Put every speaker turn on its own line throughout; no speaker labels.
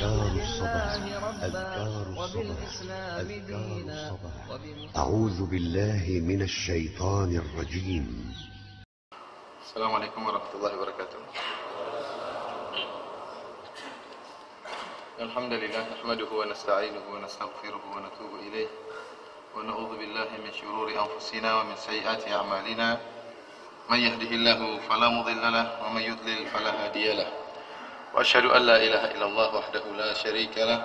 أذكار الصباح أذكار الصباح أذكار الصباح أعوذ بالله من الشيطان الرجيم.
السلام عليكم ورحمة الله وبركاته. الحمد لله نحمده ونستعينه ونستغفره ونتوب إليه ونعوذ بالله من شرور أنفسنا ومن سيئات أعمالنا من يهده الله فلا مضل له ومن يضلل فلا هادي له وأشهد أن لا إله إلا الله وحده لا شريك له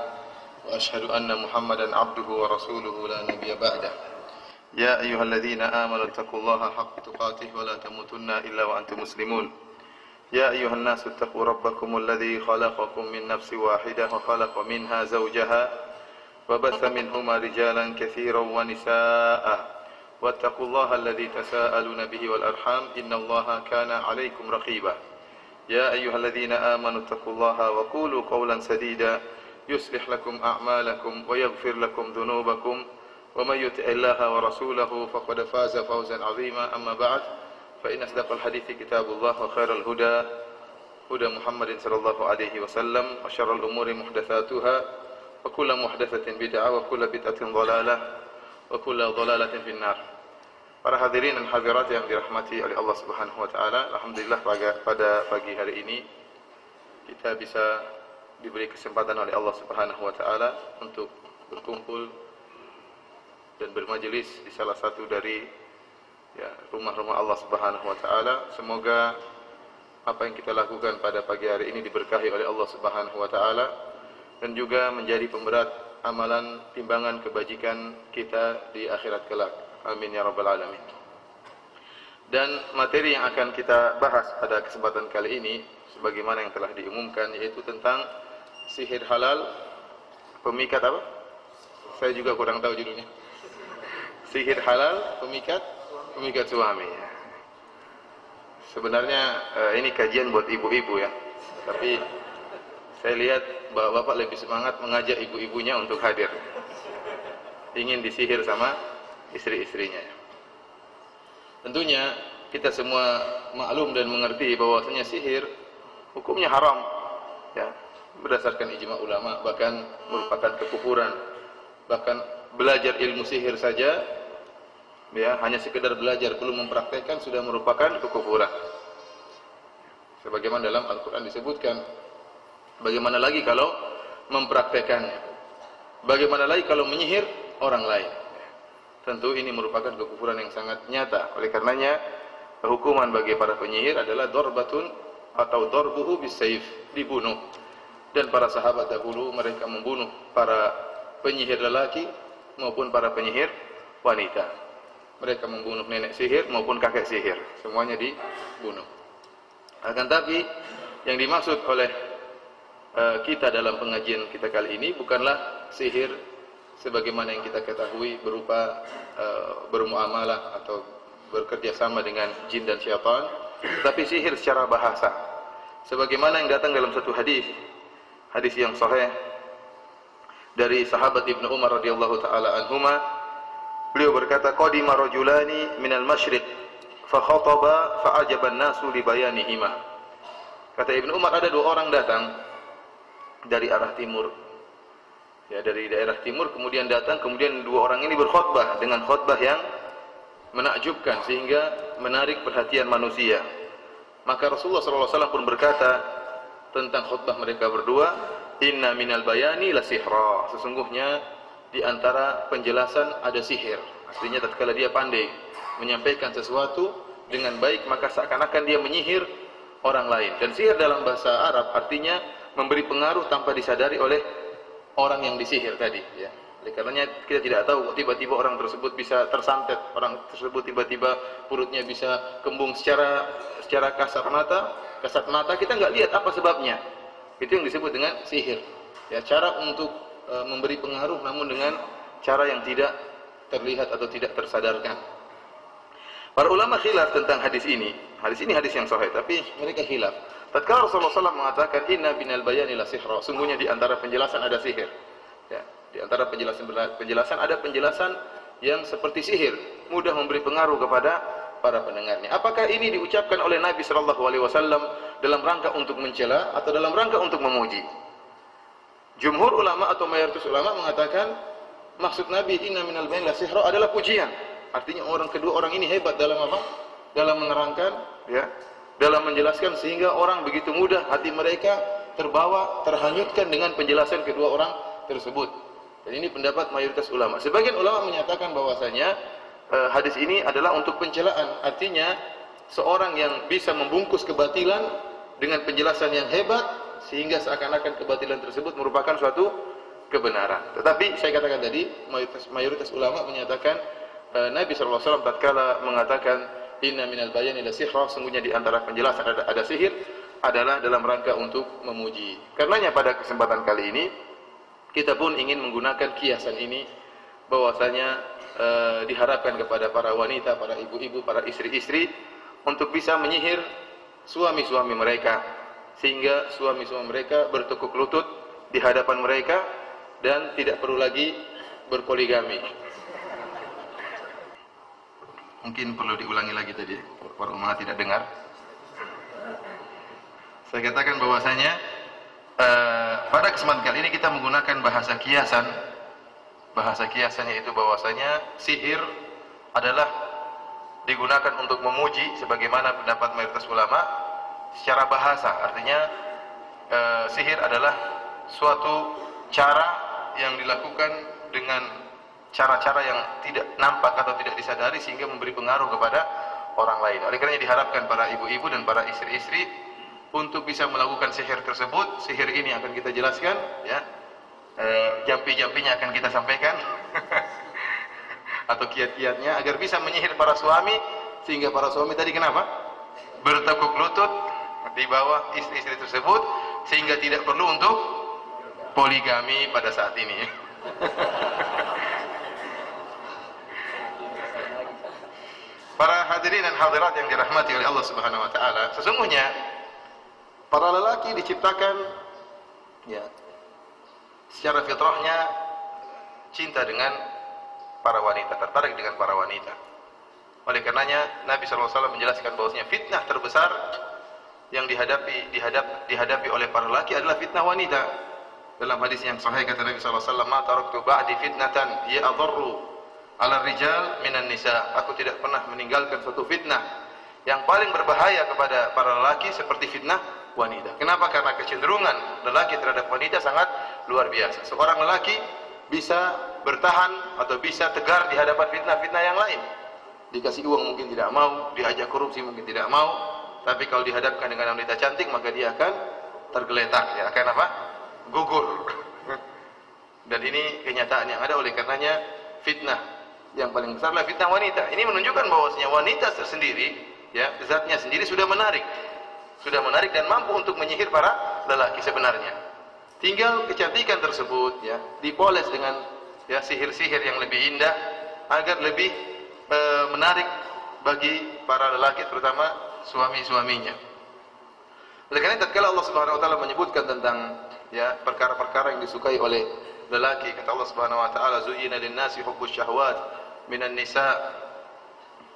وأشهد أن محمدا عبده ورسوله لا نبي بعده. يا أيها الذين آمنوا اتقوا الله حق تقاته ولا تموتن إلا وأنتم مسلمون. يا أيها الناس اتقوا ربكم الذي خلقكم من نفس واحدة وخلق منها زوجها وبث منهما رجالا كثيرا ونساء واتقوا الله الذي تساءلون به والأرحام إن الله كان عليكم رقيبا. يا أيها الذين آمنوا اتقوا الله وقولوا قولا سديدا يصلح لكم أعمالكم ويغفر لكم ذنوبكم ومن يطع الله ورسوله فقد فاز فوزا عظيما. أما بعد فإن أصدق الحديث كتاب الله وخير الهدى هدى محمد صلى الله عليه وسلم وشر الأمور محدثاتها وكل محدثة بدعة وكل بدعة ضلالة وكل ضلالة في النار. Para hadirin dan hadirat yang dirahmati oleh Allah Subhanahu wa taala, alhamdulillah pada pagi hari ini kita bisa diberi kesempatan oleh Allah Subhanahu wa taala untuk berkumpul dan bermajelis di salah satu dari rumah-rumah Allah Subhanahu wa taala. Semoga apa yang kita lakukan pada pagi hari ini diberkahi oleh Allah Subhanahu wa taala dan juga menjadi pemberat amalan timbangan kebajikan kita di akhirat kelak. Amin ya rabbal alamin. Dan materi yang akan kita bahas pada kesempatan kali ini sebagaimana yang telah diumumkan yaitu tentang sihir halal, pemikat apa? Saya juga kurang tahu judulnya. Sihir halal, pemikat suami. Sebenarnya ini kajian buat ibu-ibu ya. Tapi saya lihat bapak lebih semangat mengajak ibu-ibunya untuk hadir. Ingin disihir sama istri-istrinya. Tentunya kita semua maklum dan mengerti bahwasanya sihir hukumnya haram ya, berdasarkan ijma ulama, bahkan merupakan kekufuran. Bahkan belajar ilmu sihir saja ya, hanya sekedar belajar belum mempraktekkan sudah merupakan kekufuran. Sebagaimana dalam Al-Qur'an disebutkan, bagaimana lagi kalau mempraktekannya? Bagaimana lagi kalau menyihir orang lain? Tentu ini merupakan kekufuran yang sangat nyata. Oleh karenanya hukuman bagi para penyihir adalah dorbatun atau dorbuhu bisayf, dibunuh. Dan para sahabat dahulu mereka membunuh para penyihir lelaki maupun para penyihir wanita. Mereka membunuh nenek sihir maupun kakek sihir, semuanya dibunuh. Akan tapi yang dimaksud oleh kita dalam pengajian kita kali ini bukanlah sihir sebagaimana yang kita ketahui berupa bermuamalah atau bekerja sama dengan jin dan syaitan, tetapi sihir secara bahasa. Sebagaimana yang datang dalam satu hadis yang sahih dari sahabat Ibnu Umar radhiyallahu taala anhuma, beliau berkata, qadima rajulani minal masyriq fa khataba fa ajaba an-nasu li bayanihima. Kata Ibnu Umar, ada dua orang datang dari arah timur. Ya, dari daerah timur kemudian datang, kemudian dua orang ini berkhutbah dengan khutbah yang menakjubkan sehingga menarik perhatian manusia. Maka Rasulullah SAW pun berkata tentang khutbah mereka berdua, inna minal bayani la sihra, sesungguhnya di antara penjelasan ada sihir. Artinya tatkala dia pandai menyampaikan sesuatu dengan baik, maka seakan-akan dia menyihir orang lain. Dan sihir dalam bahasa Arab artinya memberi pengaruh tanpa disadari oleh orang yang disihir tadi ya. Oleh karenanya kita tidak tahu tiba-tiba orang tersebut bisa tersantet, orang tersebut tiba-tiba perutnya bisa kembung secara kasat mata kita nggak lihat apa sebabnya. Itu yang disebut dengan sihir. Ya, cara untuk memberi pengaruh namun dengan cara yang tidak terlihat atau tidak tersadarkan. Para ulama khilaf tentang hadis ini. Hadis ini hadis yang sahih, tapi mereka khilaf. Tatkala Rasulullah SAW mengatakan inna binal bayani la sihra, sungguhnya di antara penjelasan ada sihir. Ya, di antara penjelasan ada penjelasan yang seperti sihir, mudah memberi pengaruh kepada para pendengarnya. Apakah ini diucapkan oleh Nabi SAW dalam rangka untuk mencela atau dalam rangka untuk memuji? Jumhur ulama atau mayoritas ulama mengatakan maksud Nabi inna minal bayan la sihra adalah pujian. Artinya kedua orang ini hebat dalam apa? Dalam menerangkan, ya, dalam menjelaskan sehingga orang begitu mudah hati mereka terbawa, terhanyutkan dengan penjelasan kedua orang tersebut. Dan ini pendapat mayoritas ulama. Sebagian ulama menyatakan bahwasanya hadis ini adalah untuk pencelaan. Artinya seorang yang bisa membungkus kebatilan dengan penjelasan yang hebat sehingga seakan-akan kebatilan tersebut merupakan suatu kebenaran. Tetapi saya katakan tadi mayoritas ulama menyatakan Nabi SAW tatkala mengatakan inna minal bayani la sihra, sungguhnya di antara penjelasan ada sihir, adalah dalam rangka untuk memuji. Karenanya pada kesempatan kali ini kita pun ingin menggunakan kiasan ini, bahwasanya diharapkan kepada para wanita, para ibu-ibu, para istri-istri untuk bisa menyihir suami-suami mereka, sehingga suami-suami mereka bertekuk lutut di hadapan mereka dan tidak perlu lagi berpoligami. Mungkin perlu diulangi lagi tadi, para ulama tidak dengar. Saya katakan bahwasanya pada kesempatan kali ini kita menggunakan bahasa kiasan. Bahasa kiasan yaitu bahwasanya sihir adalah digunakan untuk memuji sebagaimana pendapat mayoritas ulama secara bahasa. Artinya sihir adalah suatu cara yang dilakukan dengan cara-cara yang tidak nampak atau tidak disadari sehingga memberi pengaruh kepada orang lain. Oleh karena diharapkan para ibu-ibu dan para istri-istri untuk bisa melakukan sihir tersebut. Sihir ini akan kita jelaskan, ya. Jampi-jampinya akan kita sampaikan atau kiat-kiatnya agar bisa menyihir para suami, sehingga para suami tadi kenapa? Bertekuk lutut di bawah istri-istri tersebut sehingga tidak perlu untuk poligami pada saat ini. Para hadirin dan hadirat yang dirahmati oleh Allah Subhanahu wa taala, sesungguhnya para lelaki diciptakan, ya, secara fitrahnya cinta dengan para wanita, tertarik dengan para wanita. Oleh karenanya Nabi SAW menjelaskan bahwasanya fitnah terbesar yang dihadapi oleh para lelaki adalah fitnah wanita. Dalam hadis yang sahih kata Nabi SAW, "Ma taraktu ba'di fitnatan hiya adarru 'ala rijal minan nisa." Aku tidak pernah meninggalkan suatu fitnah yang paling berbahaya kepada para lelaki seperti fitnah wanita. Kenapa? Karena kecenderungan lelaki terhadap wanita sangat luar biasa. Seorang lelaki bisa bertahan atau bisa tegar di hadapan fitnah-fitnah yang lain. Dikasih uang mungkin tidak mau, diajak korupsi mungkin tidak mau, tapi kalau dihadapkan dengan wanita cantik maka dia akan tergeletak, ya, akan apa? Gugur. Dan ini kenyataan yang ada. Oleh karenanya fitnah yang paling besar adalah fitnah wanita. Ini menunjukkan bahwasanya wanita tersendiri, ya, zatnya sendiri sudah menarik dan mampu untuk menyihir para lelaki sebenarnya. Tinggal kecantikan tersebut, ya, dipoles dengan, ya, sihir-sihir yang lebih indah agar lebih menarik bagi para lelaki, terutama suami-suaminya. Oleh karena itu tatkala Allah Subhanahu wa taala menyebutkan tentang, ya, perkara-perkara yang disukai oleh lelaki, kata Allah Subhanahu wa taala, "Zuyyina lin-nasi hubbus syahwat minan nisa."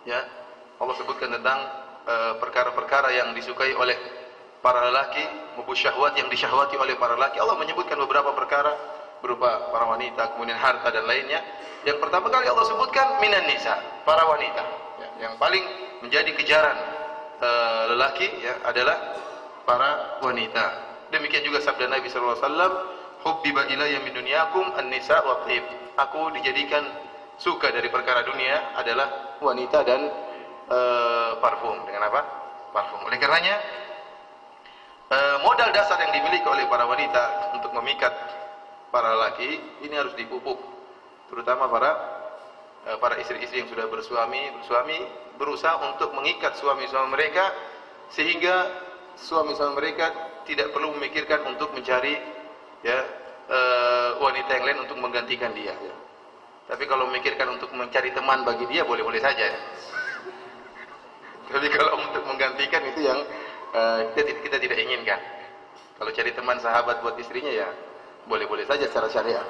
Ya, Allah sebutkan tentang perkara-perkara yang disukai oleh para lelaki, hubbus syahwat, yang disyahwati oleh para lelaki. Allah menyebutkan beberapa perkara berupa para wanita, kemudian harta dan lainnya. Yang pertama kali Allah sebutkan minan nisa, para wanita. Ya, yang paling menjadi kejaran lelaki, ya, adalah para wanita. Demikian juga sabda Nabi sallallahu alaihi wasallam, "Hubbiba ilayya min dunyakum an-nisa wa thib." Aku dijadikan suka dari perkara dunia adalah wanita dan parfum. Dengan apa? Parfum. Oleh karenanya modal dasar yang dimiliki oleh para wanita untuk memikat para lelaki ini harus dipupuk, terutama para istri-istri yang sudah bersuami berusaha untuk mengikat suami-suami mereka sehingga suami-suami mereka tidak perlu memikirkan untuk mencari, ya, wanita yang lain untuk menggantikan dia, ya. Tapi kalau memikirkan untuk mencari teman bagi dia boleh-boleh saja, ya. Tapi kalau untuk menggantikan itu yang kita tidak inginkan. Kalau cari teman sahabat buat istrinya, ya boleh-boleh saja secara syariat.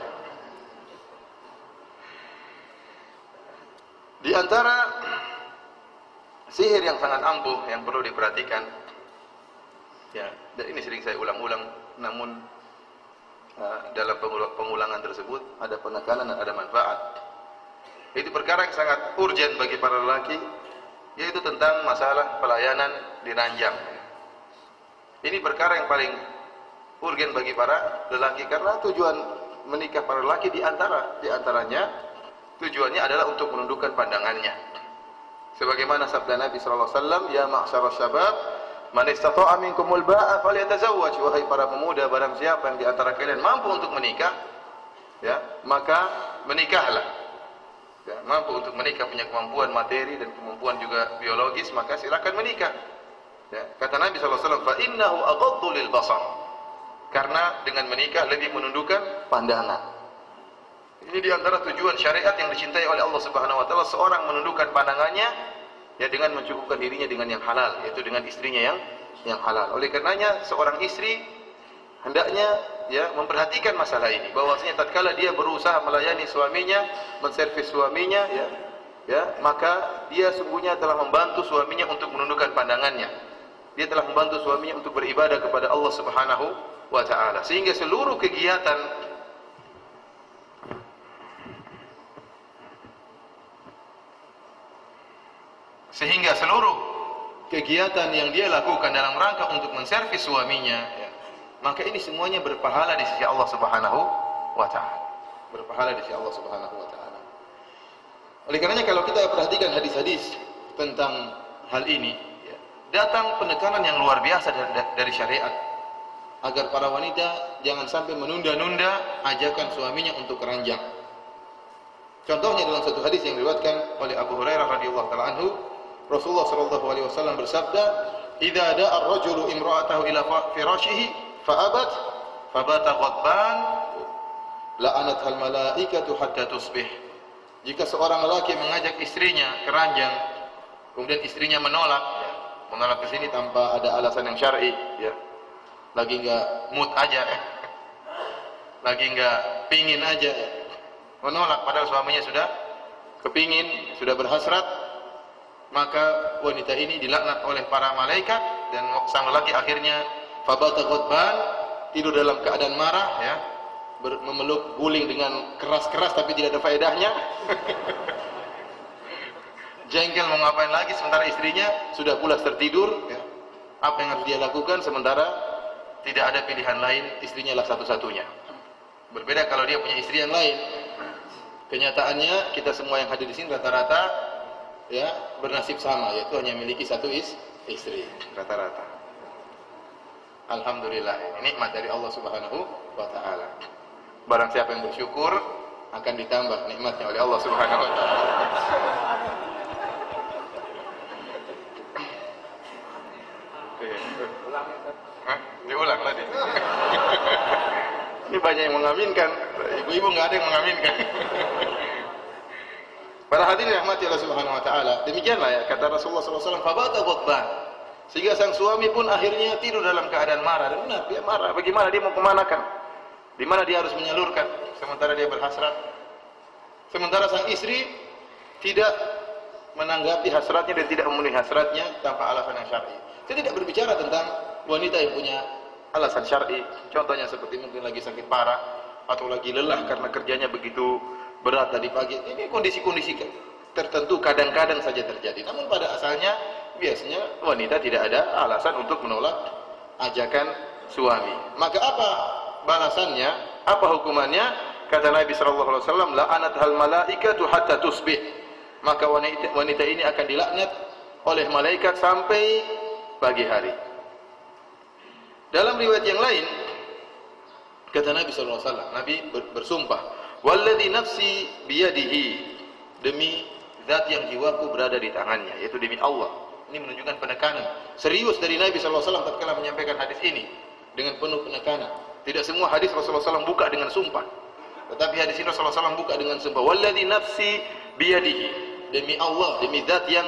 Di antara sihir yang sangat ampuh yang perlu diperhatikan, ya, dan ini sering saya ulang-ulang, namun dalam pengulangan tersebut ada penekanan dan ada manfaat. Itu perkara yang sangat urgent bagi para lelaki, yaitu tentang masalah pelayanan di ranjang. Ini perkara yang paling urgen bagi para lelaki, karena tujuan menikah para lelaki di antaranya tujuannya adalah untuk menundukkan pandangannya. Sebagaimana sabda Nabi sallallahu alaihi wasallam, "Ya ma'syaras syabab, man istata'a minkumul ba'a falyatazawwaj." Wahai para pemuda, barang siapa yang di antara kalian mampu untuk menikah, ya, maka menikahlah. Ya, mampu untuk menikah, punya kemampuan materi dan kemampuan juga biologis, maka silakan menikah. Ya, kata Nabi sallallahu alaihi wasallam, "Fa innahu aghaddu lil basar." Karena dengan menikah lebih menundukkan pandangan. Ini di antara tujuan syariat yang dicintai oleh Allah Subhanahu wa taala, seorang menundukkan pandangannya ya dengan mencukupkan dirinya dengan yang halal, yaitu dengan istrinya yang halal. Oleh karenanya seorang istri hendaknya ya memperhatikan masalah ini, bahwasanya tatkala dia berusaha melayani suaminya, menservis suaminya ya, maka dia sungguhnya telah membantu suaminya untuk menundukkan pandangannya. Dia telah membantu suaminya untuk beribadah kepada Allah Subhanahu wa taala, sehingga seluruh kegiatan yang dia lakukan dalam rangka untuk menservis suaminya, ya, maka ini semuanya berpahala di sisi Allah Subhanahu wa taala. Berpahala di sisi Allah Subhanahu wa taala. Oleh karenanya kalau kita perhatikan hadis-hadis tentang hal ini, ya, datang penekanan yang luar biasa dari syariat agar para wanita jangan sampai menunda-nunda ajakan suaminya untuk keranjang. Contohnya dalam satu hadis yang diriwayatkan oleh Abu Hurairah radhiyallahu taala anhu, Rasulullah sallallahu alaihi wasallam bersabda, "Idza da'a ar-rajulu imra'atahu ila firashihi fa'abat fabata ghadban la'anatha al-malaikatu hatta tusbih." Jika seorang lelaki mengajak istrinya ke ranjang, kemudian istrinya menolak ke sini tanpa ada alasan yang syar'i, ya. Lagi enggak mood aja, lagi enggak pingin aja, menolak padahal suaminya sudah kepingin, sudah berhasrat, maka wanita ini dilaknat oleh para malaikat dan sang lelaki akhirnya fabata ghadban, tidur dalam keadaan marah, ya, memeluk guling dengan keras-keras tapi tidak ada faedahnya. Jengkel mau ngapain lagi sementara istrinya sudah pulas tertidur, ya. Apa yang harus dia lakukan sementara tidak ada pilihan lain, istrinya lah satu-satunya. Berbeda kalau dia punya istri yang lain. Kenyataannya kita semua yang hadir di sini rata-rata ya bernasib sama, yaitu hanya memiliki satu istri rata-rata. Alhamdulillah, ini nikmat dari Allah Subhanahu wa taala. Barang siapa yang bersyukur akan ditambah nikmatnya oleh Allah Subhanahu wa taala. Diulang tadi. Ini banyak yang mengaminkan, ibu-ibu nggak ada yang mengaminkan. Para hadirin yang rahmati Allah Subhanahu wa taala, demikianlah ya kata Rasulullah SAW, fabata ghadban, sehingga sang suami pun akhirnya tidur dalam keadaan marah. Dan benar, dia marah. Bagaimana dia mau kemanakan? Di mana dia harus menyalurkan sementara dia berhasrat? Sementara sang istri tidak menanggapi hasratnya dan tidak memenuhi hasratnya tanpa alasan yang syar'i. Saya tidak berbicara tentang wanita yang punya alasan syar'i, contohnya seperti mungkin lagi sakit parah atau lagi lelah karena kerjanya begitu berat tadi pagi. Ini kondisi-kondisi tertentu kadang-kadang saja terjadi. Namun pada asalnya biasanya wanita tidak ada alasan untuk menolak ajakan suami. Maka apa balasannya? Apa hukumannya? Kata Nabi sallallahu alaihi wasallam, la'anathal malaikatu hatta tusbih. Maka wanita ini akan dilaknat oleh malaikat sampai pagi hari. Dalam riwayat yang lain kata Nabi sallallahu alaihi wasallam, Nabi bersumpah, "Walladzi nafsi biyadihi," demi zat yang jiwaku berada di tangannya, yaitu demi Allah. Ini menunjukkan penekanan serius dari Nabi sallallahu alaihi wasallam tatkala menyampaikan hadis ini dengan penuh penekanan. Tidak semua hadis Rasulullah SAW buka dengan sumpah, tetapi hadis ini Rasulullah SAW buka dengan sumpah, "Walladzi nafsi biyadihi," demi Allah, demi zat yang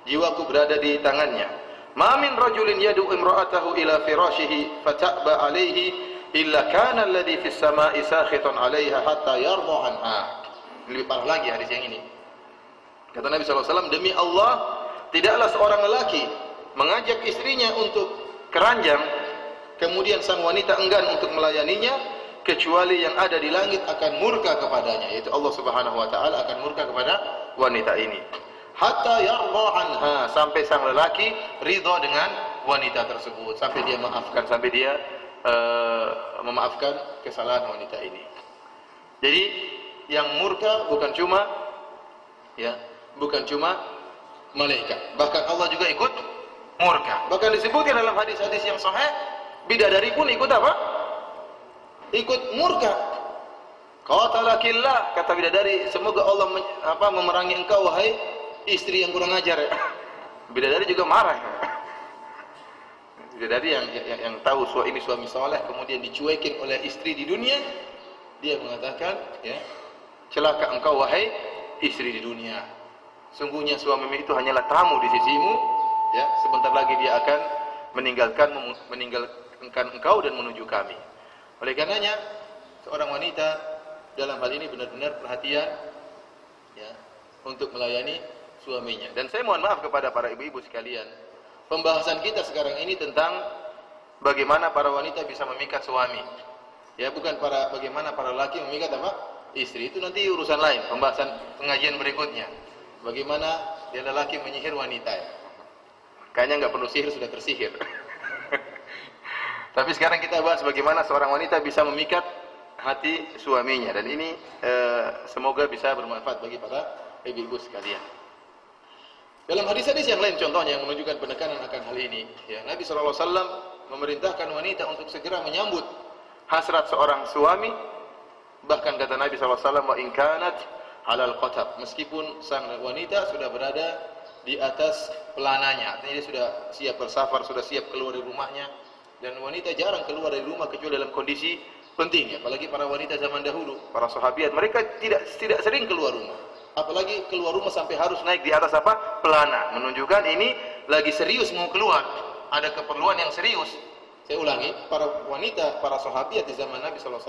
jiwaku berada di tangannya. "Ma min rajulin yad'u imra'atahu ila firashihi fata'ba 'alaihi illa kana alladhi fis sama'i sakhitan 'alaiha hatta yarda 'anha." Lebih parah lagi hadis yang ini. Kata Nabi SAW, demi Allah, tidaklah seorang lelaki mengajak istrinya untuk keranjang, kemudian sang wanita enggan untuk melayaninya, kecuali yang ada di langit akan murka kepadanya, yaitu Allah Subhanahu wa taala akan murka kepada wanita ini. Hatta yarda anha, sampai sang lelaki ridha dengan wanita tersebut, sampai dia maafkan, sampai dia memaafkan kesalahan wanita ini. Jadi yang murka bukan cuma malaikat, bahkan Allah juga ikut murka. Bahkan disebutkan dalam hadis-hadis yang sahih, bidadari pun ikut apa? Ikut murka. Qatalakillah, kata bidadari, semoga Allah memerangi engkau wahai istri yang kurang ajar. Bidadari juga marah. Bidadari yang tahu ini suami saleh kemudian dicuekin oleh istri di dunia, dia mengatakan, ya, celaka engkau wahai istri di dunia. Sungguhnya suamimu itu hanyalah tamu di sisimu, ya, sebentar lagi dia akan meninggalkan engkau dan menuju kami. Oleh karenanya seorang wanita dalam hal ini benar-benar perhatian, ya, untuk melayani suaminya. Dan saya mohon maaf kepada para ibu-ibu sekalian, pembahasan kita sekarang ini tentang bagaimana para wanita bisa memikat suami. Ya, bukan bagaimana para laki memikat apa? Istri. Itu nanti urusan lain, pembahasan pengajian berikutnya. Bagaimana dia lelaki menyihir wanita, ya. Kayaknya nggak perlu sihir, sudah tersihir. Tapi sekarang kita bahas bagaimana seorang wanita bisa memikat hati suaminya, dan ini semoga bisa bermanfaat bagi para ibu-ibu sekalian. Dalam hadis-hadis yang lain contohnya yang menunjukkan penekanan akan hal ini, ya, Nabi SAW memerintahkan wanita untuk segera menyambut hasrat seorang suami. Bahkan kata Nabi SAW, wa in kanat alal qatab, meskipun sang wanita sudah berada di atas pelananya, artinya dia sudah siap bersafar, sudah siap keluar dari rumahnya. Dan wanita jarang keluar dari rumah kecuali dalam kondisi penting, ya. Apalagi para wanita zaman dahulu, para sahabiat, mereka tidak sering keluar rumah. Apalagi keluar rumah sampai harus naik di atas apa? Pelana, menunjukkan ini lagi serius mau keluar, ada keperluan yang serius. Saya ulangi, para wanita, para sahabiat di zaman Nabi SAW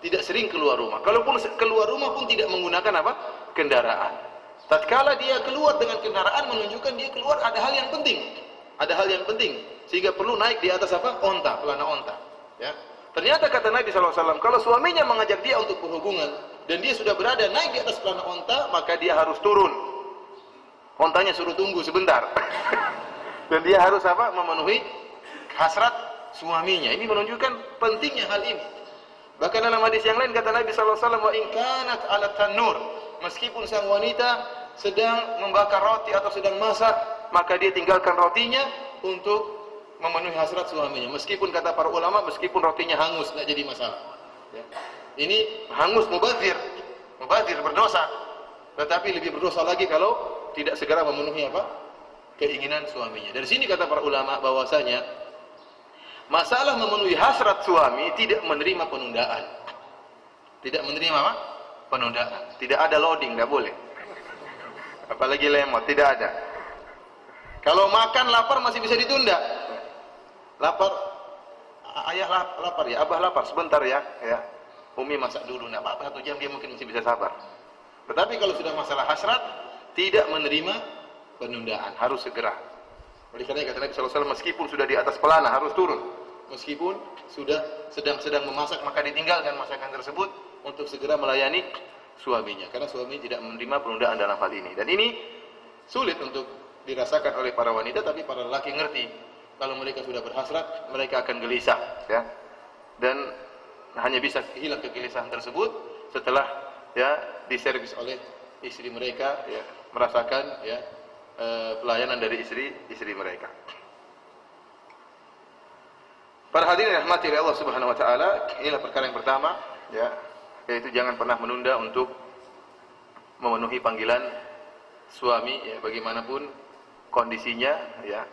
tidak sering keluar rumah. Kalaupun keluar rumah pun tidak menggunakan apa? Kendaraan. Tatkala dia keluar dengan kendaraan, menunjukkan dia keluar ada hal yang penting. Ada hal yang penting, sehingga perlu naik di atas apa? Onta, pelana onta. Ya. Ternyata kata Nabi SAW, kalau suaminya mengajak dia untuk berhubungan dan dia sudah berada naik di atas pelana onta, maka dia harus turun. Ontanya suruh tunggu sebentar. Dan dia harus apa? Memenuhi hasrat suaminya. Ini menunjukkan pentingnya hal ini. Bahkan dalam hadis yang lain kata Nabi SAW, wa in kanat ala tanur, meskipun sang wanita sedang membakar roti atau sedang masak, maka dia tinggalkan rotinya untuk memenuhi hasrat suaminya. Meskipun kata para ulama, meskipun rotinya hangus, tidak jadi masalah. Ya. Ini hangus mubazir berdosa. Tetapi lebih berdosa lagi kalau tidak segera memenuhi apa? Keinginan suaminya. Dari sini kata para ulama bahwasanya masalah memenuhi hasrat suami tidak menerima penundaan. Tidak menerima apa? Penundaan. Tidak ada loading, tidak boleh. Apalagi lemot, tidak ada. Kalau makan lapar masih bisa ditunda. Lapar, ayah lapar ya, abah lapar, sebentar ya. Umi masak dulu, tidak apa-apa, 1 jam dia mungkin masih bisa sabar. Tetapi kalau sudah masalah hasrat, tidak menerima penundaan, harus segera. Oleh karena kata Nabi SAW, meskipun sudah di atas pelana harus turun. Meskipun sudah sedang memasak, maka ditinggalkan masakan tersebut untuk segera melayani suaminya. Karena suami tidak menerima penundaan dalam hal ini. Dan ini sulit untuk dirasakan oleh para wanita, tapi para lelaki ngerti. Kalau mereka sudah berhasrat, mereka akan gelisah, ya. Dan hanya bisa hilang kegelisahan tersebut setelah ya diservis oleh istri mereka, ya, merasakan ya pelayanan dari istri mereka. Para hadirin rahmati oleh Allah Subhanahu wa taala, inilah perkara yang pertama, ya, yaitu jangan pernah menunda untuk memenuhi panggilan suami, ya, bagaimanapun kondisinya, ya,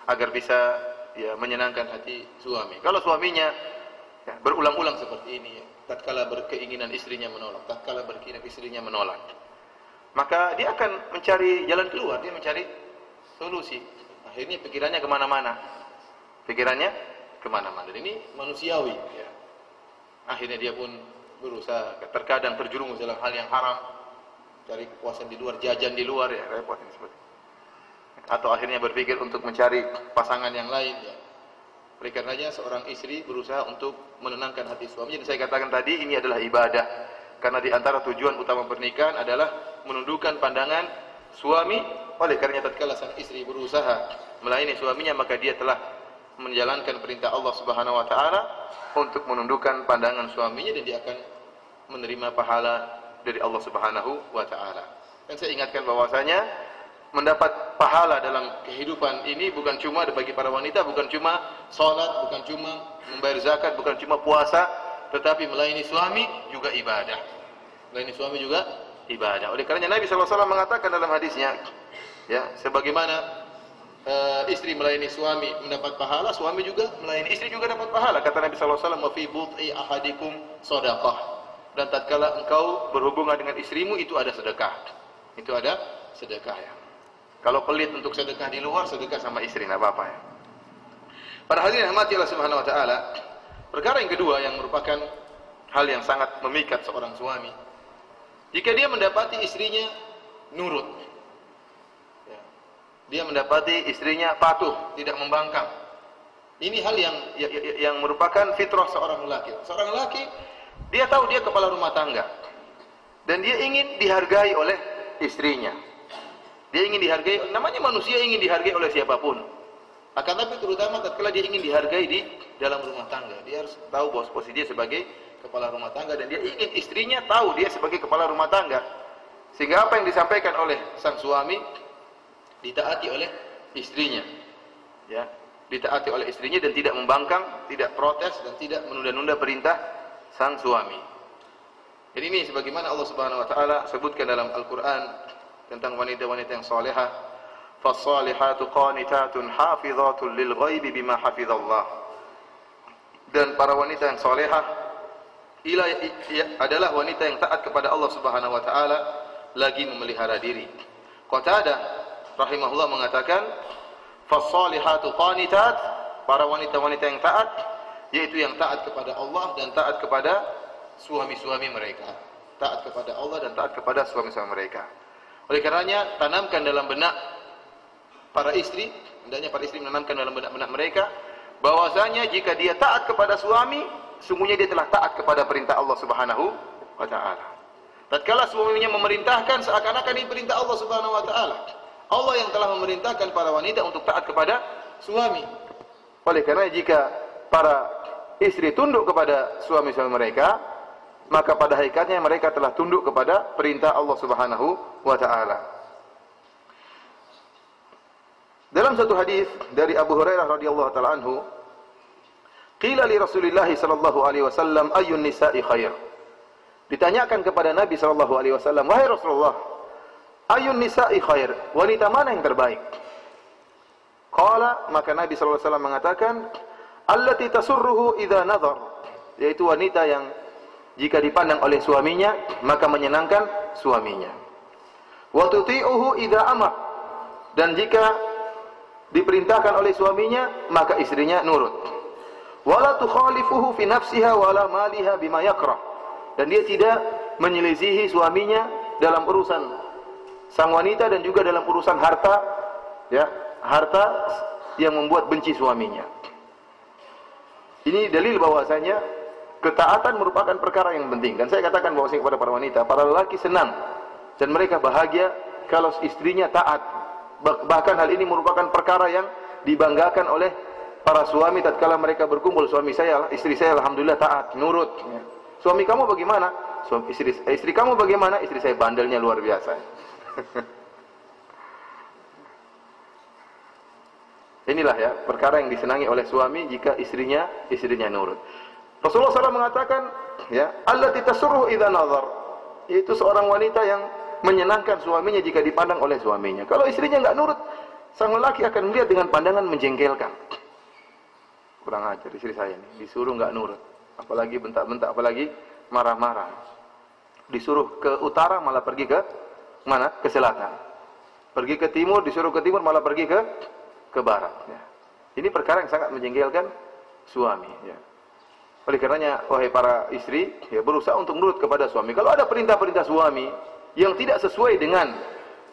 agar bisa ya menyenangkan hati suami. Kalau suaminya ya, berulang-ulang seperti ini, ya, tatkala berkeinginan istrinya menolak, tatkala berkeinginan istrinya menolak, maka dia akan mencari jalan keluar, dia mencari solusi. Akhirnya pikirannya kemana-mana. Dan ini manusiawi, ya. Akhirnya dia pun berusaha, terkadang terjerumus dalam hal yang haram, cari kepuasan di luar, jajan di luar, ya, repot ini seperti. Atau akhirnya berpikir untuk mencari pasangan yang lain, ya. Oleh karenanya seorang istri berusaha untuk menenangkan hati suaminya. Dan saya katakan tadi ini adalah ibadah. Karena di antara tujuan utama pernikahan adalah menundukkan pandangan suami. Oleh karenanya tatkala sang istri berusaha melayani suaminya, maka dia telah menjalankan perintah Allah Subhanahu wa taala untuk menundukkan pandangan suaminya, dan dia akan menerima pahala dari Allah Subhanahu wa taala. Dan saya ingatkan bahwasanya mendapat pahala dalam kehidupan ini bukan cuma bagi para wanita, bukan cuma salat, bukan cuma membayar zakat, bukan cuma puasa, tetapi melayani suami juga ibadah. Melayani suami juga ibadah. Oleh karenanya Nabi SAW mengatakan dalam hadisnya, ya, sebagaimana istri melayani suami mendapat pahala, suami juga melayani istri juga dapat pahala. Kata Nabi SAW, "Wa fi bud'i ahadikum shadaqah." Dan tatkala engkau berhubungan dengan istrimu itu ada sedekah. Itu ada sedekah, ya. Kalau pelit untuk sedekah di luar, sedekah sama istri, enggak apa-apa, ya. Para hadirin rahmati Allah Subhanahu wa taala, perkara yang kedua yang merupakan hal yang sangat memikat seorang suami, jika dia mendapati istrinya nurut, ya, dia mendapati istrinya patuh, tidak membangkang. Ini hal yang merupakan fitrah seorang lelaki. Seorang lelaki, dia tahu dia kepala rumah tangga, dan dia ingin dihargai oleh istrinya. Dia ingin dihargai, namanya manusia ingin dihargai oleh siapapun. Akan tapi terutama tatkala dia ingin dihargai di dalam rumah tangga, dia harus tahu bahwa posisi dia sebagai kepala rumah tangga, dan dia ingin istrinya tahu dia sebagai kepala rumah tangga. Sehingga apa yang disampaikan oleh sang suami ditaati oleh istrinya. Ya, ditaati oleh istrinya dan tidak membangkang, tidak protes dan tidak menunda-nunda perintah sang suami. Jadi ini sebagaimana Allah Subhanahu wa taala sebutkan dalam Al-Qur'an tentang wanita-wanita yang salehah, fas-salihatu qanitatun hafizatun lil ghaibi bima hafizallah. Dan para wanita yang salehah adalah wanita yang taat kepada Allah Subhanahu wa taala lagi memelihara diri. Qatadah rahimahullah mengatakan, fas-salihatu qanitat, para wanita-wanita yang taat, yaitu yang taat kepada Allah dan taat kepada suami-suami mereka. Taat kepada Allah dan taat kepada suami-suami mereka. Oleh karenanya, tanamkan dalam benak para istri, hendaknya para istri menanamkan dalam benak-benak mereka bahwasanya jika dia taat kepada suami, sungguhnya dia telah taat kepada perintah Allah Subhanahu wa taala. Tatkala suaminya memerintahkan, seakan-akan ini perintah Allah Subhanahu wa taala. Allah yang telah memerintahkan para wanita untuk taat kepada suami. Oleh karena jika para istri tunduk kepada suami-suami mereka, maka pada hakikatnya mereka telah tunduk kepada perintah Allah Subhanahu wa taala. Dalam satu hadis dari Abu Hurairah radhiyallahu taala anhu, qila li Rasulillah sallallahu alaihi wasallam ayyun nisa'i khair. Ditanyakan kepada Nabi sallallahu alaihi wasallam, wahai Rasulullah, ayyun nisa'i khair? Wanita mana yang terbaik? Qala, maka Nabi sallallahu alaihi wasallam mengatakan, allati tasurruhu idza nadhar, yaitu wanita yang jika dipandang oleh suaminya maka menyenangkan suaminya. Wa tuti'uhu idza amar, dan jika diperintahkan oleh suaminya maka istrinya nurut. Wala tukhalifuhu fi nafsiha wala maliha bima yakrah, dan dia tidak menyelisihi suaminya dalam urusan sang wanita dan juga dalam urusan harta, ya, harta yang membuat benci suaminya. Ini dalil bahwasanya ketaatan merupakan perkara yang penting. Dan saya katakan bahwasanya kepada para wanita, para lelaki senang dan mereka bahagia kalau istrinya taat. Bahkan hal ini merupakan perkara yang dibanggakan oleh para suami tatkala mereka berkumpul. Suami saya, istri saya alhamdulillah taat, nurut. Suami kamu bagaimana? Istri kamu bagaimana? Istri saya bandelnya luar biasa. Inilah ya perkara yang disenangi oleh suami jika istrinya nurut. Rasulullah SAW mengatakan, ya, allati tasurruhu idza nazar, yaitu seorang wanita yang menyenangkan suaminya jika dipandang oleh suaminya. Kalau istrinya enggak nurut, sang lelaki akan melihat dengan pandangan menjengkelkan. Kurang ajar istri saya ini, disuruh enggak nurut, apalagi bentak-bentak, apalagi marah-marah. Disuruh ke utara malah pergi ke mana? Ke selatan. Pergi ke timur, disuruh ke timur malah pergi ke barat, ya. Ini perkara yang sangat menjengkelkan suami, ya. Oleh karenanya, wahai para istri, ya, berusaha untuk nurut kepada suami. Kalau ada perintah-perintah suami yang tidak sesuai dengan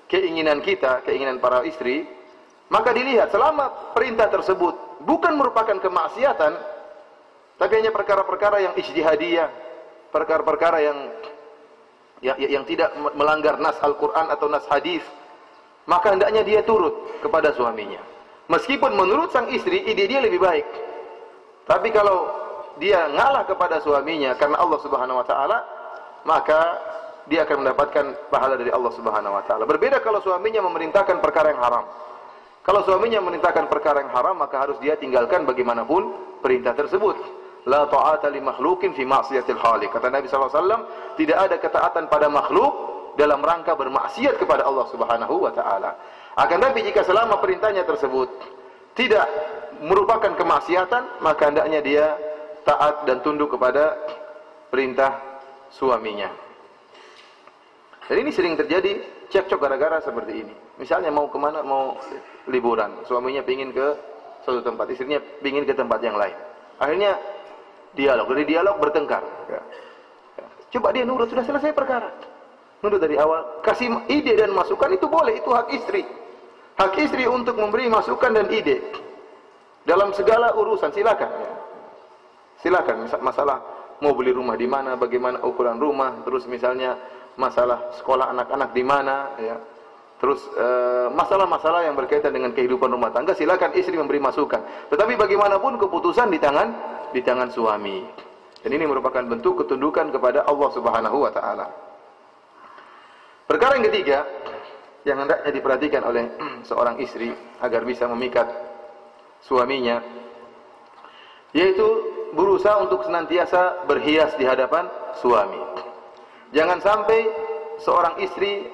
keinginan kita, keinginan para istri, maka dilihat selama perintah tersebut bukan merupakan kemaksiatan, tapi hanya perkara-perkara yang ijtihadiyah, perkara-perkara yang tidak melanggar nas Al-Quran atau nas hadis, maka hendaknya dia turut kepada suaminya. Meskipun menurut sang istri ide dia lebih baik, tapi kalau dia ngalah kepada suaminya karena Allah Subhanahu wa taala, maka dia akan mendapatkan pahala dari Allah Subhanahu wa taala. Berbeda kalau suaminya memerintahkan perkara yang haram. Kalau suaminya memerintahkan perkara yang haram, maka harus dia tinggalkan bagaimanapun perintah tersebut. La ta'ata li makhluqin fi ma'siyatil khaliq. Kata Nabi SAW, tidak ada ketaatan pada makhluk dalam rangka bermaksiat kepada Allah Subhanahu wa taala. Akan tapi jika selama perintahnya tersebut tidak merupakan kemaksiatan, maka hendaknya dia taat dan tunduk kepada perintah suaminya. Dan ini sering terjadi cekcok gara-gara seperti ini. Misalnya mau kemana, mau liburan, suaminya pingin ke suatu tempat, istrinya pingin ke tempat yang lain. Akhirnya dialog, dari dialog bertengkar. Coba dia nurut, sudah selesai perkara. Nurut dari awal, kasih ide dan masukan itu boleh, itu hak istri. Hak istri untuk memberi masukan dan ide dalam segala urusan, silakan. Silakan, masalah mau beli rumah di mana, bagaimana ukuran rumah, terus misalnya masalah sekolah anak-anak di mana, ya. Terus masalah-masalah yang berkaitan dengan kehidupan rumah tangga, silakan istri memberi masukan. Tetapi bagaimanapun keputusan di tangan suami. Dan ini merupakan bentuk ketundukan kepada Allah Subhanahu wa taala. Perkara yang ketiga yang hendaknya diperhatikan oleh seorang istri agar bisa memikat suaminya, yaitu berusaha untuk senantiasa berhias di hadapan suami. Jangan sampai seorang istri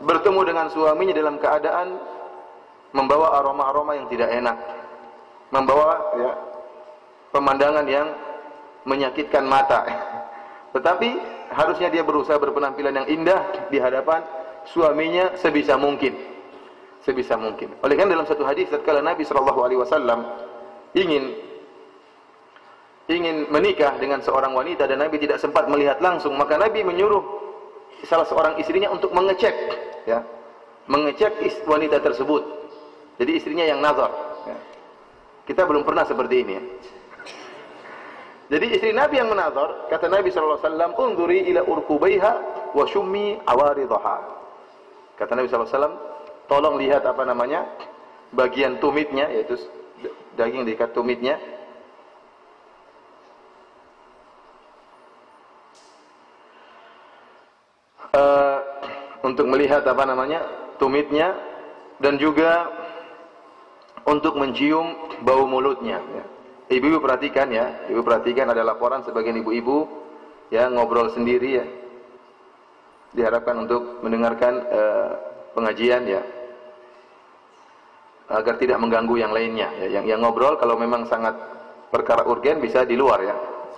bertemu dengan suaminya dalam keadaan membawa aroma-aroma yang tidak enak, membawa pemandangan yang menyakitkan mata. Tetapi harusnya dia berusaha berpenampilan yang indah di hadapan suaminya sebisa mungkin. Sebisa mungkin. Oleh karena dalam satu hadis tatkala Nabi SAW ingin menikah dengan seorang wanita dan Nabi tidak sempat melihat langsung, maka Nabi menyuruh salah seorang istrinya untuk mengecek wanita tersebut. Jadi istrinya yang nazar. Kita belum pernah seperti ini. Jadi istri Nabi yang menazar, kata Nabi SAW, "Unzuri ila urqubaiha wa shummi awaridha." Kata Nabi SAW, tolong lihat bagian tumitnya, yaitu daging dekat tumitnya. Untuk melihat tumitnya, dan juga untuk mencium bau mulutnya. Ibu-ibu perhatikan ibu perhatikan, ada laporan sebagian ibu-ibu ngobrol sendiri diharapkan untuk mendengarkan pengajian agar tidak mengganggu yang lainnya. Yang ngobrol kalau memang sangat perkara urgen bisa di luar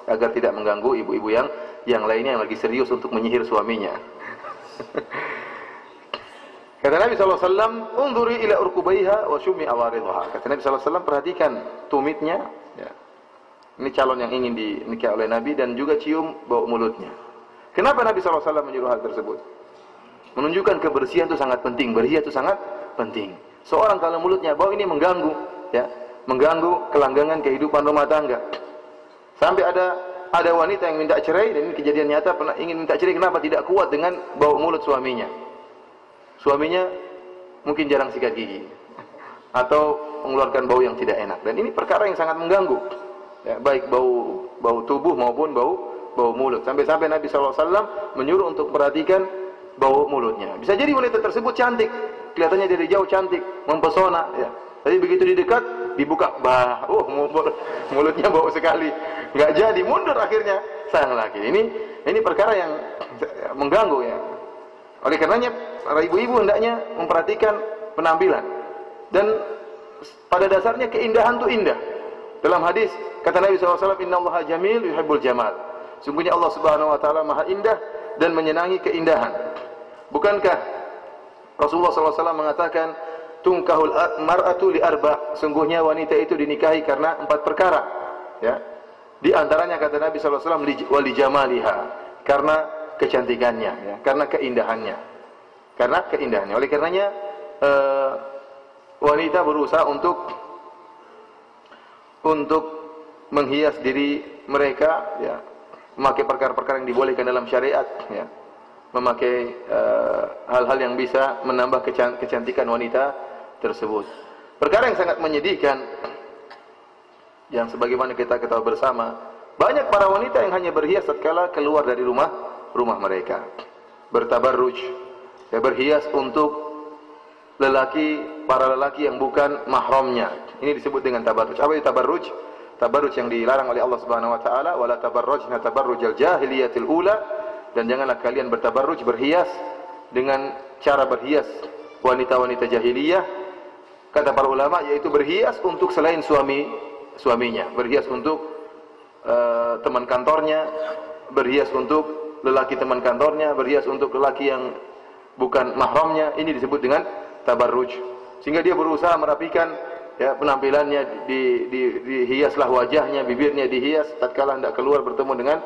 agar tidak mengganggu ibu-ibu yang lainnya yang lagi serius untuk menyihir suaminya. Kata Nabi SAW, "Unzuri ila urqubaiha wa shummi awaridha." Kata Nabi SAW, perhatikan tumitnya. Ini calon yang ingin dinikah oleh Nabi, dan juga cium bau mulutnya. Kenapa Nabi SAW menyuruh hal tersebut? Menunjukkan kebersihan itu sangat penting. Bersih itu sangat penting. Seorang kalau mulutnya bau, ini mengganggu, mengganggu kelanggengan kehidupan rumah tangga. Sampai ada wanita yang minta cerai, dan ini kejadian nyata, pernah ingin minta cerai. Kenapa? Tidak kuat dengan bau mulut suaminya. Suaminya mungkin jarang sikat gigi atau mengeluarkan bau yang tidak enak, dan ini perkara yang sangat mengganggu, baik bau tubuh maupun bau mulut. Sampai-sampai Nabi SAW menyuruh untuk perhatikan bau mulutnya. Bisa jadi wanita tersebut cantik, kelihatannya dari jauh cantik, mempesona, tapi begitu didekat dibuka, mulutnya bau sekali, nggak jadi, mundur akhirnya, sayang lagi. Ini perkara yang mengganggu Oleh karenanya para ibu-ibu hendaknya memperhatikan penampilan, dan pada dasarnya keindahan itu indah. Dalam hadis kata Nabi SAW, "Innallaha jamil yuhibbul jamal." Sungguhnya Allah Subhanahu wa taala Maha indah dan menyenangi keindahan. Bukankah Rasulullah SAW mengatakan, "Tunkahul mar'atu li arba'." Sungguhnya wanita itu dinikahi karena 4 perkara. Di antaranya kata Nabi SAW, "Wali jamaliha." Karena kecantikannya, karena keindahannya. Oleh karenanya wanita berusaha untuk untuk menghias diri mereka, ya, memakai perkara-perkara yang dibolehkan dalam syariat, ya, memakai hal-hal yang bisa menambah kecantikan wanita tersebut. Perkara yang sangat menyedihkan, yang sebagaimana kita ketahui bersama, banyak para wanita yang hanya berhias tatkala keluar dari rumah mereka, bertabarruj, ya, berhias untuk para lelaki yang bukan mahramnya. Ini disebut dengan tabarruj. Apa itu tabarruj? Tabarruj yang dilarang oleh Allah Subhanahu wa taala, wala tabarrujna tabarrujal jahiliyatil ula, dan janganlah kalian bertabarruj, berhias dengan cara berhias wanita-wanita jahiliyah. Kata para ulama, yaitu berhias untuk selain suaminya, berhias untuk teman kantornya, berhias untuk lelaki teman kantornya, berhias untuk lelaki yang bukan mahramnya. Ini disebut dengan tabarruj. Sehingga dia berusaha merapikan, ya, penampilannya, dihiaslah wajahnya, bibirnya dihias tatkala hendak keluar bertemu dengan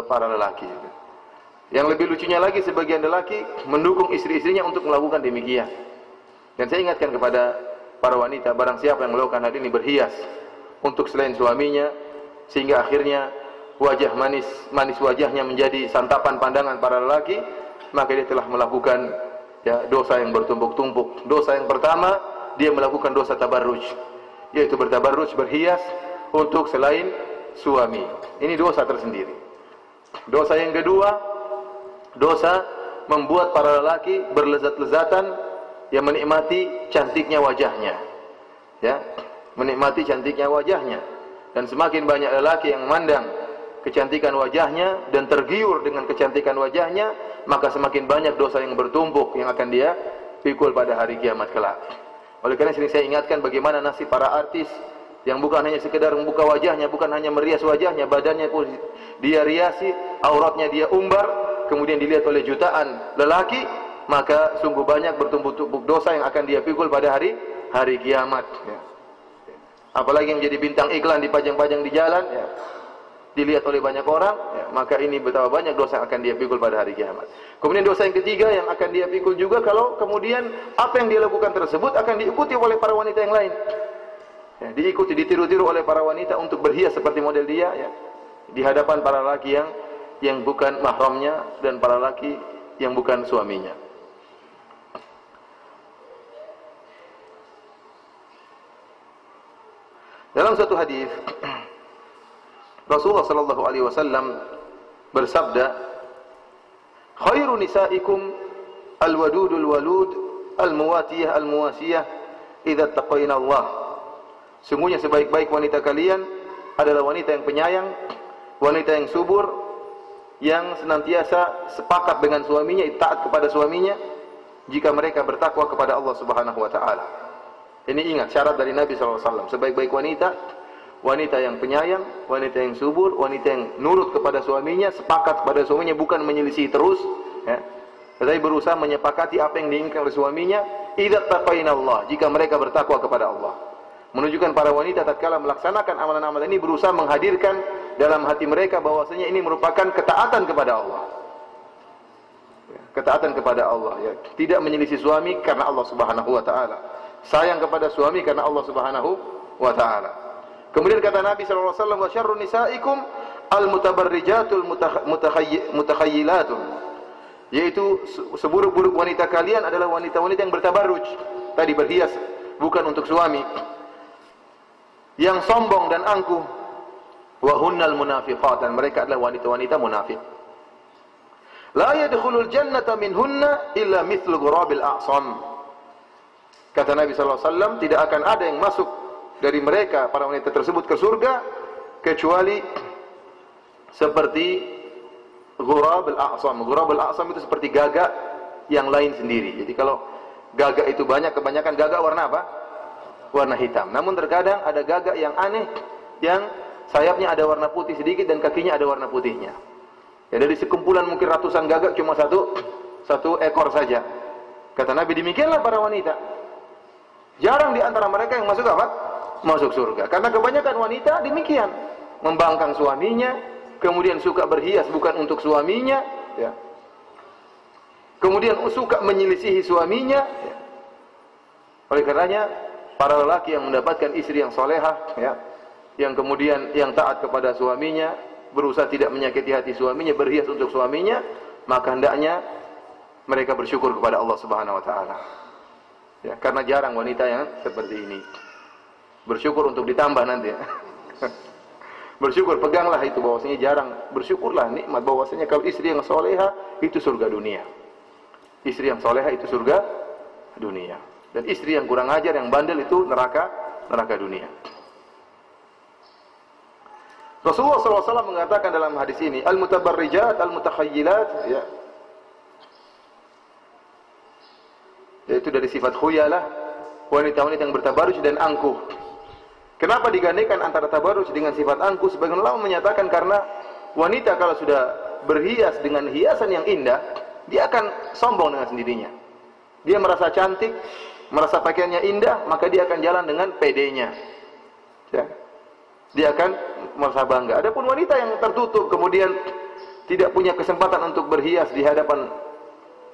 para lelaki. Yang lebih lucunya lagi, sebagian lelaki mendukung istri-istrinya untuk melakukan demikian. Dan saya ingatkan kepada para wanita, barang siapa yang melakukan hal ini, berhias untuk selain suaminya, sehingga akhirnya wajah manis wajahnya menjadi santapan pandangan para lelaki, maka dia telah melakukan, ya, dosa yang bertumpuk-tumpuk. Dosa yang pertama, dia melakukan dosa tabarruj, yaitu bertabarruj, berhias untuk selain suami. Ini dosa tersendiri. Dosa yang kedua, dosa membuat para lelaki berlezat-lezatan, yang menikmati cantiknya wajahnya, ya, menikmati cantiknya wajahnya. Dan semakin banyak lelaki yang memandang kecantikan wajahnya dan tergiur dengan kecantikan wajahnya, maka semakin banyak dosa yang bertumpuk yang akan dia pikul pada hari kiamat kelak. Oleh karena sering saya ingatkan bagaimana nasib para artis yang bukan hanya sekedar membuka wajahnya, bukan hanya merias wajahnya, badannya pun dia riasi, auratnya dia umbar, kemudian dilihat oleh jutaan lelaki, maka sungguh banyak bertumpuk-tumpuk dosa yang akan dia pikul pada hari kiamat, ya. Apalagi yang jadi bintang iklan, dipajang-pajang di jalan, ya, dilihat oleh banyak orang, ya, maka ini betapa banyak dosa yang akan dia pikul pada hari kiamat. Kemudian dosa yang ketiga yang akan dia pikul juga, kalau kemudian apa yang dia lakukan tersebut akan diikuti oleh para wanita yang lain, ya, diikuti, ditiru-tiru oleh para wanita untuk berhias seperti model dia, ya, di hadapan para laki yang bukan mahramnya dan para laki yang bukan suaminya. Dalam satu hadis, Rasulullah sallallahu alaihi wasallam bersabda, "Khairu nisaikum al-wadudul walud al-muwatiyah al-muwasiyah idza taqaina Allah." Sungguhnya sebaik-baik wanita kalian adalah wanita yang penyayang, wanita yang subur, yang senantiasa sepakat dengan suaminya, taat kepada suaminya jika mereka bertakwa kepada Allah Subhanahu wa taala. Ini ingat syarat dari Nabi SAW. Sebaik-baik wanita, wanita yang penyayang, wanita yang subur, wanita yang nurut kepada suaminya, sepakat kepada suaminya, bukan menyelisih terus, ya, tetapi berusaha menyepakati apa yang diinginkan oleh suaminya. Idza taqaina Allah, jika mereka bertakwa kepada Allah. Menunjukkan para wanita tatkala melaksanakan amalan-amalan ini berusaha menghadirkan dalam hati mereka bahwasanya ini merupakan ketaatan kepada Allah. Ketaatan kepada Allah, ya. Tidak menyelisih suami karena Allah Subhanahu wa taala. Sayang kepada suami karena Allah Subhanahu wa taala. Kemudian kata Nabi sallallahu alaihi wasallam, "Wa syarrun nisaikum al-mutabarrijatul mutakhayyilatun." Yaitu seburuk-buruk wanita kalian adalah wanita-wanita yang bertabarruj. Tadi berhias bukan untuk suami. Yang sombong dan angkuh. Wa hunnal munafiqat, dan mereka adalah wanita-wanita munafik. La yadkhulul jannata minhunna illa mithlu ghurabil a'sam. Kata Nabi SAW, tidak akan ada yang masuk dari mereka, para wanita tersebut, ke surga, kecuali seperti ghurab al-a'sam. Ghurab al-a'sam itu seperti gagak yang lain sendiri. Jadi kalau gagak itu banyak, kebanyakan gagak warna apa? Warna hitam. Namun terkadang ada gagak yang aneh, yang sayapnya ada warna putih sedikit dan kakinya ada warna putihnya. Ya, dari sekumpulan mungkin ratusan gagak cuma satu ekor saja. Kata Nabi, demikianlah para wanita. Jarang di antara mereka yang masuk apa? Masuk surga. Karena kebanyakan wanita demikian, membangkang suaminya, kemudian suka berhias bukan untuk suaminya, ya. Kemudian suka menyelisihi suaminya, ya. Oleh karenanya para lelaki yang mendapatkan istri yang solehah, ya, yang kemudian yang taat kepada suaminya, berusaha tidak menyakiti hati suaminya, berhias untuk suaminya, maka hendaknya mereka bersyukur kepada Allah Subhanahu wa taala. Ya, karena jarang wanita yang seperti ini. Bersyukur untuk ditambah nanti ya. Bersyukur, peganglah itu bahwasanya jarang. Bersyukurlah nikmat bahwasanya kalau istri yang soleha itu surga dunia. Istri yang soleha itu surga dunia. Dan istri yang kurang ajar, yang bandel itu neraka dunia. Rasulullah SAW mengatakan dalam hadis ini, al-mutabarrijat, al-mutakhayyilat, ya. Yaitu dari sifat khuyalah, wanita-wanita yang bertabarruj dan angkuh. Kenapa digandengkan antara tabarruj dengan sifat angkuh? Sebagian ulama menyatakan karena wanita kalau sudah berhias dengan hiasan yang indah, dia akan sombong dengan sendirinya. Dia merasa cantik, merasa pakaiannya indah, maka dia akan jalan dengan pedenya. Ya. Dia akan merasa bangga. Adapun wanita yang tertutup kemudian tidak punya kesempatan untuk berhias di hadapan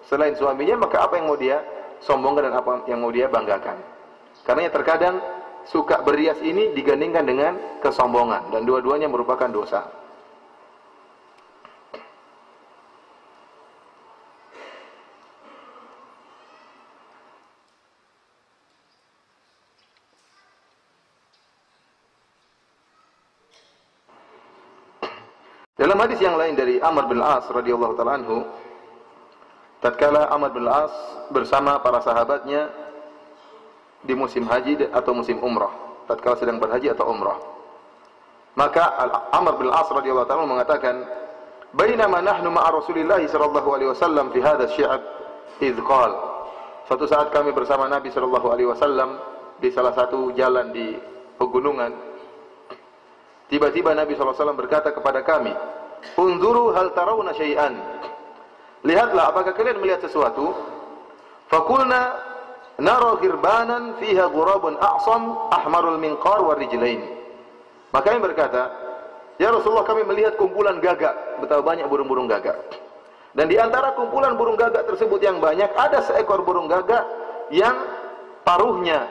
selain suaminya, maka apa yang mau dia sombongkan dan apa yang mau dia banggakan? Karena terkadang suka berhias ini digandingkan dengan kesombongan dan dua-duanya merupakan dosa. Dalam hadis yang lain dari Amr bin Al-As radhiyallahu taala anhu, tatkala Amr bin Al-As bersama para sahabatnya di musim haji atau musim umrah, tatkala sedang berhaji atau umrah, maka Amr bin Al-As radhiyallahu taala mengatakan, "Bainama nahnu ma'a Rasulillah sallallahu alaihi wasallam fi hadha asy-syi'ab idz qala." Suatu saat kami bersama Nabi sallallahu alaihi wasallam di salah satu jalan di pegunungan. Tiba-tiba Nabi SAW berkata kepada kami, "Unzuru hal tarawna syai'an." Lihatlah apakah kalian melihat sesuatu? Faqulna nara ghirbanan fiha ghurabun a'sam ahmarul minqar war rijlain. Maka kami berkata, "Ya Rasulullah, kami melihat kumpulan gagak, betapa banyak burung-burung gagak. Dan di antara kumpulan burung gagak tersebut yang banyak, ada seekor burung gagak yang paruhnya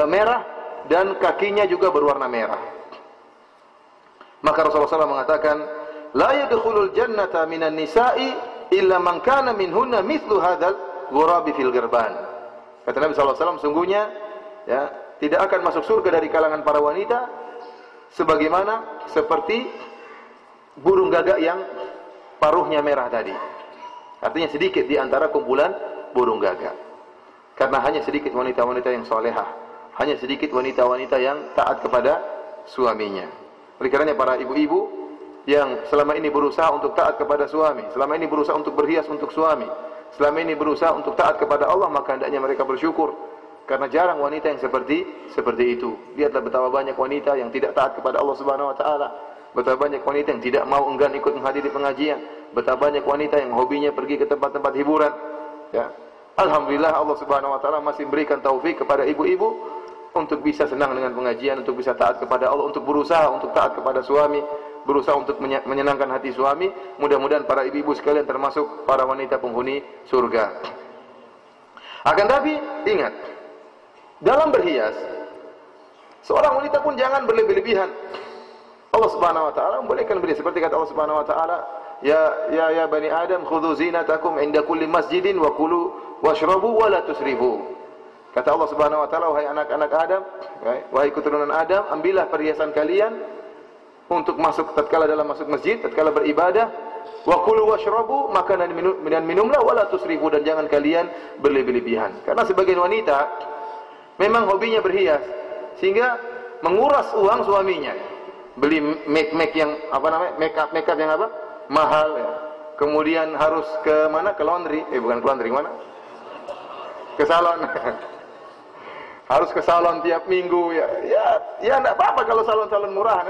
merah dan kakinya juga berwarna merah." Maka Rasulullah SAW mengatakan, "La yadkhulul jannata minan nisa'i illa man kana minhunna mithlu hadzal ghurabi fil ghirban." Kata Nabi SAW, sungguhnya ya, tidak akan masuk surga dari kalangan para wanita sebagaimana seperti burung gagak yang paruhnya merah tadi. Artinya sedikit di antara kumpulan burung gagak. Karena hanya sedikit wanita-wanita yang solehah, hanya sedikit wanita-wanita yang taat kepada suaminya. Oleh karenanya para ibu-ibu yang selama ini berusaha untuk taat kepada suami, selama ini berusaha untuk berhias untuk suami, selama ini berusaha untuk taat kepada Allah, maka hendaknya mereka bersyukur. Karena jarang wanita yang seperti itu. Lihatlah betapa banyak wanita yang tidak taat kepada Allah Subhanahu wa taala. Betapa banyak wanita yang tidak mau enggan ikut menghadiri pengajian. Betapa banyak wanita yang hobinya pergi ke tempat-tempat hiburan. Ya. Alhamdulillah Allah Subhanahu wa taala masih berikan taufik kepada ibu-ibu untuk bisa senang dengan pengajian, untuk bisa taat kepada Allah, untuk berusaha untuk taat kepada suami, berusaha untuk menyenangkan hati suami. Mudah-mudahan para ibu-ibu sekalian termasuk para wanita penghuni surga. Akan tapi ingat, dalam berhias, seorang wanita pun jangan berlebih-lebihan. Allah Subhanahu wa taala membolehkan berhias seperti kata Allah Subhanahu wa taala, ya bani Adam khudhu zinatakum inda kulli masjidin wa kulu washrabu wa la tusrifu. Kata Allah Subhanahu wa taala, wahai anak-anak Adam, wahai keturunan Adam, ambillah perhiasan kalian untuk masuk tatkala dalam masuk masjid, tatkala beribadah, wa kulu washrabu, makan dan minumlah, wala tusrifu, dan jangan kalian berlebih-lebihan. Karena sebagian wanita memang hobinya berhias sehingga menguras uang suaminya. Beli make yang make up yang mahal ya. Kemudian harus ke mana? Ke laundry, bukan ke laundry, mana? Ke salon. Harus ke salon tiap minggu ya enggak apa-apa kalau salon-salon murah,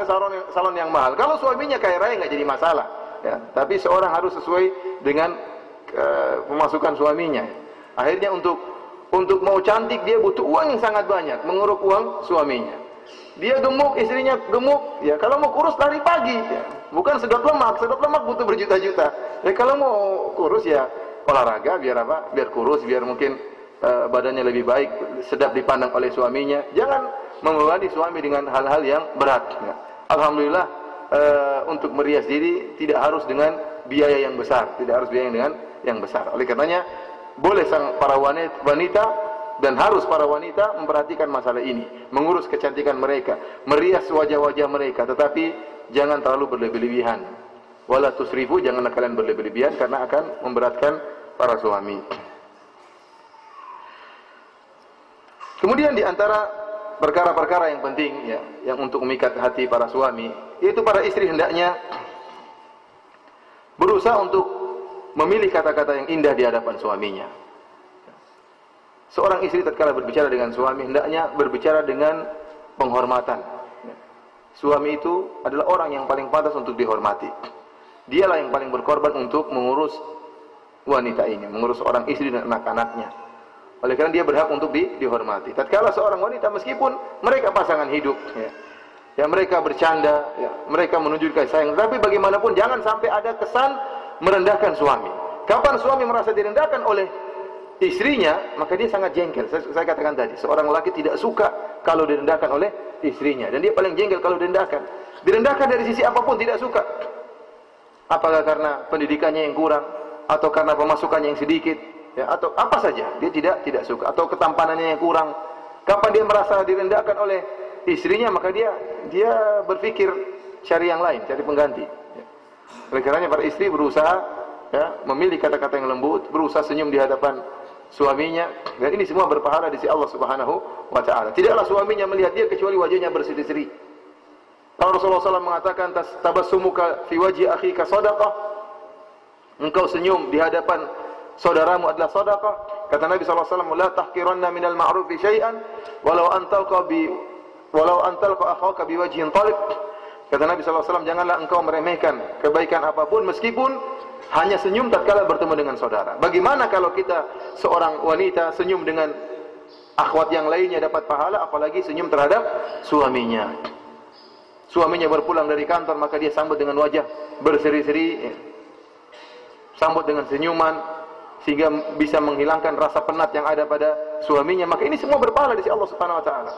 salon yang mahal. Kalau suaminya kaya raya enggak jadi masalah ya. Tapi seorang harus sesuai dengan pemasukan suaminya. Akhirnya untuk mau cantik dia butuh uang yang sangat banyak, menguruk uang suaminya. Dia gemuk, istrinya gemuk, ya kalau mau kurus lari pagi ya. Bukan sedot lemak butuh berjuta-juta. Ya kalau mau kurus ya olahraga biar apa? Biar kurus, biar mungkin badannya lebih baik, sedap dipandang oleh suaminya. Jangan membebani suami dengan hal-hal yang berat. Ya. Alhamdulillah untuk merias diri tidak harus dengan biaya yang besar, tidak harus biaya dengan yang besar. Oleh karenanya boleh para wanita dan harus para wanita memperhatikan masalah ini, mengurus kecantikan mereka, merias wajah-wajah mereka, tetapi jangan terlalu berlebih-lebihan. Wala tusrifu, janganlah kalian berlebih-lebihan karena akan memberatkan para suami. Kemudian di antara perkara-perkara yang penting ya, yang untuk memikat hati para suami, yaitu para istri hendaknya berusaha untuk memilih kata-kata yang indah di hadapan suaminya. Seorang istri tatkala berbicara dengan suami hendaknya berbicara dengan penghormatan. Suami itu adalah orang yang paling pantas untuk dihormati. Dialah yang paling berkorban untuk mengurus wanita ini, mengurus orang istri dan anak-anaknya. Oleh karena dia berhak untuk dihormati. Tatkala seorang wanita meskipun mereka pasangan hidup, ya mereka bercanda, ya, mereka menunjukkan sayang, tapi bagaimanapun jangan sampai ada kesan merendahkan suami. Kapan suami merasa direndahkan oleh istrinya, maka dia sangat jengkel. Saya katakan tadi, seorang lelaki tidak suka kalau direndahkan oleh istrinya, dan dia paling jengkel kalau direndahkan. Direndahkan dari sisi apapun tidak suka. Apakah karena pendidikannya yang kurang, atau karena pemasukannya yang sedikit, ya, atau apa saja, dia tidak suka. Atau ketampanannya yang kurang. Kapan dia merasa direndahkan oleh istrinya, maka dia berpikir cari yang lain, cari pengganti. Ya. Oleh karenanya para istri berusaha ya, memilih kata-kata yang lembut, berusaha senyum di hadapan suaminya, dan ini semua berpahala di sisi Allah Subhanahu wa taala. Tidaklah suaminya melihat dia kecuali wajahnya berseri-seri. Kalau Rasulullah SAW mengatakan tabassumuka fi wajhi akhika shadaqah, engkau senyum di hadapan saudaramu adalah sedekah. Kata Nabi SAW, la tahqiranna minal ma'rufi syai'an walau antalqa akhaka biwajhin talib. Kata Nabi SAW, janganlah engkau meremehkan kebaikan apapun meskipun hanya senyum tatkala bertemu dengan saudara. Bagaimana kalau kita seorang wanita senyum dengan akhwat yang lainnya dapat pahala, apalagi senyum terhadap suaminya. Suaminya berpulang dari kantor, maka dia sambut dengan wajah berseri-seri, sambut dengan senyuman, sehingga bisa menghilangkan rasa penat yang ada pada suaminya. Maka ini semua berpahala di sisi Allah Subhanahu wa taala.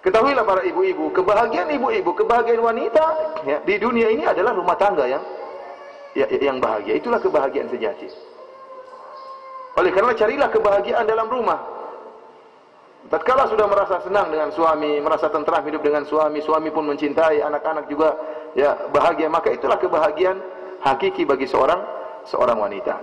Ketahuilah para ibu-ibu, kebahagiaan ibu-ibu, kebahagiaan wanita ya, di dunia ini adalah rumah tangga yang bahagia. Itulah kebahagiaan sejati. Oleh karena carilah kebahagiaan dalam rumah. Tatkala sudah merasa senang dengan suami, merasa tentram hidup dengan suami, suami pun mencintai, anak-anak juga ya bahagia, maka itulah kebahagiaan hakiki bagi seorang wanita.